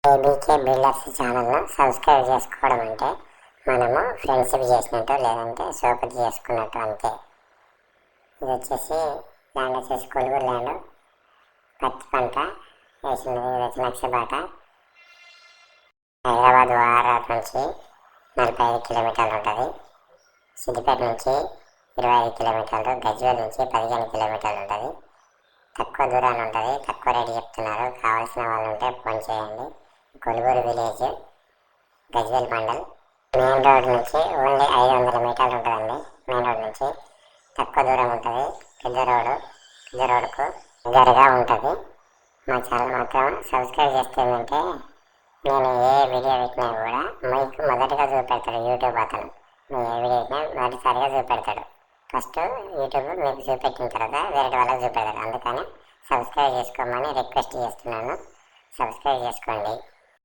ABK builders ఛానల్ను subscribe చేసుకోవడం అంటే మనము ఫ్రెండ్షిప్ చేసినట్టు లేదంటే సోపతి చేసుకున్నట్టు అంతే. ఇది వచ్చేసి ల్యాండ్ వచ్చేసి కొలుగురు ల్యాండ్, పత్తి పంట వేసినది. ఇది వచ్చి నక్షబాట. హైదరాబాద్ ఓఆర్ఆర్ నుంచి 45 కిలోమీటర్లు ఉంటుంది. సిద్దిపేట నుంచి 25 కిలోమీటర్లు, గజ్వేల్ నుంచి 15 కిలోమీటర్లు ఉంటుంది. తక్కువ దూరాన్ని ఉంటుంది, తక్కువ రేటు చెప్తున్నారు. కావాల్సిన వాళ్ళు ఉంటే ఫోన్ చేయండి. Koluguru village, Gajwel mandal. Main road నుంచి ఓన్లీ 500 మీటర్లు ఉంటుందండి. మెయిన్ రోడ్ నుంచి తక్కువ దూరం ఉంటుంది. పెద్ద రోడ్కు దగ్గరగా ఉంటుంది. మా ఛానల్ మాత్రం సబ్స్క్రైబ్ చేస్తే ఏంటంటే నేను ఏ వీడియో పెట్టినా కూడా మీకు మొదటిగా చూపెడతాడు యూట్యూబ్ అతను. మీరు ఏ వీడియో పెట్టినా మొదటిసారిగా చూపెడతాడు. ఫస్ట్ యూట్యూబ్ మీకు చూపెట్టిన తర్వాత వేరే వాళ్ళకి చూపెడతాడు. అందుకని సబ్స్క్రైబ్ చేసుకోమని రిక్వెస్ట్ చేస్తున్నాను. సబ్స్క్రైబ్ చేసుకోండి.